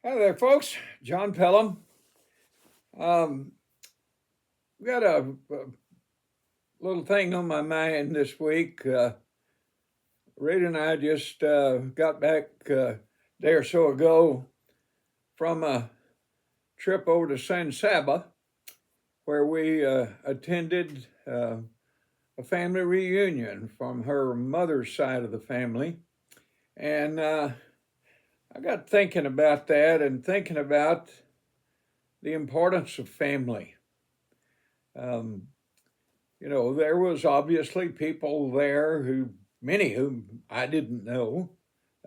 Hi there, folks. John Pelham. Um, we got a little thing on my mind this week. Rita and I just got back a day or so ago from a trip over to San Saba, where we attended a family reunion from her mother's side of the family. And I got thinking about that and thinking about the importance of family. Um, there was obviously people there many whom I didn't know,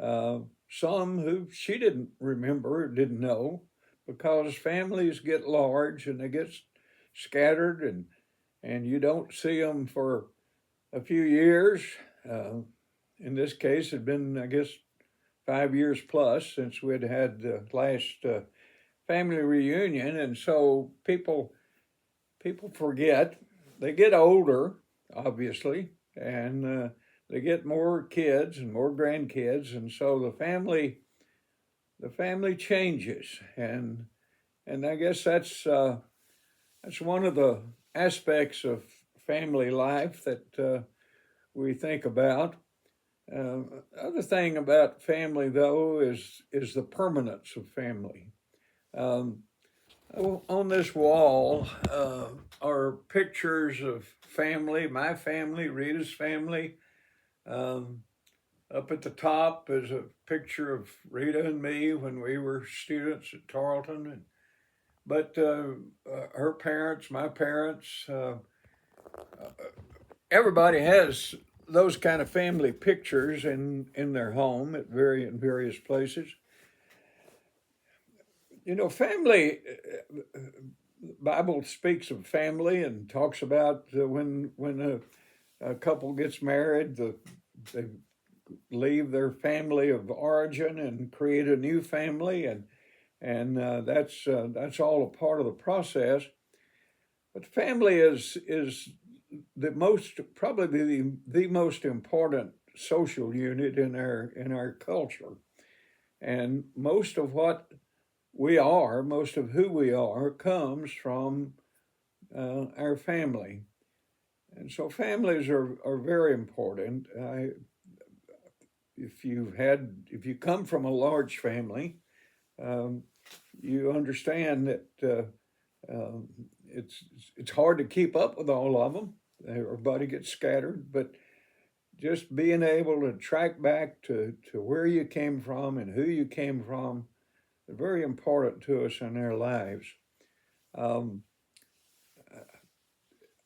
uh, some who she didn't remember or didn't know, because families get large and they get scattered, and you don't see them for a few years. Uh, in this case, it had been, I guess, 5 years plus since we'd had the last family reunion, and so people forget. They get older, obviously, and they get more kids and more grandkids, and so the family changes, and I guess that's one of the aspects of family life that we think about. Other thing about family, though, is the permanence of family. Um, on this wall are pictures of family, my family, Rita's family. Um, Up at the top is a picture of Rita and me when we were students at Tarleton. But her parents, my parents, everybody has those kind of family pictures in their home in various places. Family. Bible speaks of family and talks about when a couple gets married, they leave their family of origin and create a new family, and that's all a part of the process. But family is the most probably the most important social unit in our culture, and most of who we are comes from our family. And so families are very important. If you come from a large family, um, you understand that it's hard to keep up with all of them. Everybody gets scattered, but just being able to track back to where you came from and who you came from is very important to us in our lives. Um,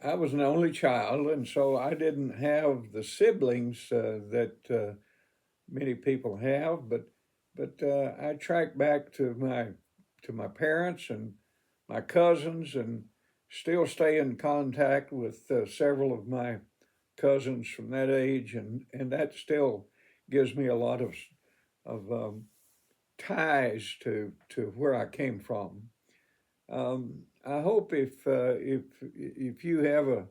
I was an only child, and so I didn't have the siblings that many people have. But I track back to my parents and my cousins, and still stay in contact with several of my cousins from that age, and that still gives me a lot of ties to where I came from. I hope if you have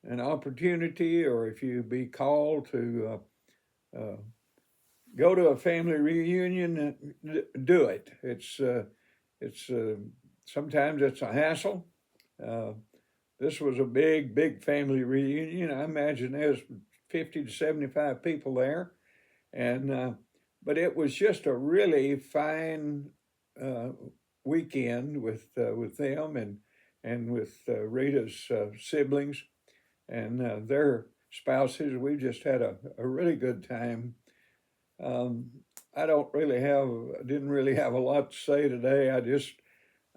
an opportunity, or if you be called to go to a family reunion, do it. It's sometimes it's a hassle. Uh, this was a big family reunion. I imagine there's 50 to 75 people there, and but it was just a really fine uh, weekend with them and with Rita's siblings and their spouses. We just had a really good time. Um, I didn't really have a lot to say today. I just,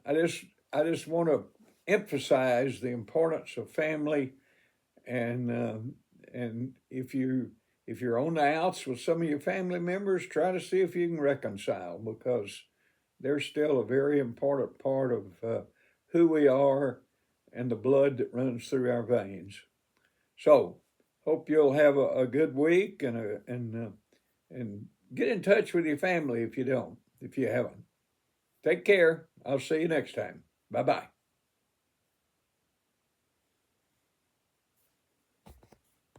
I just want to emphasize the importance of family, and if you're on the outs with some of your family members, try to see if you can reconcile, because they're still a very important part of who we are and the blood that runs through our veins. So, hope you'll have a good week, and get in touch with your family if you haven't. Take care. I'll see you next time. Bye bye.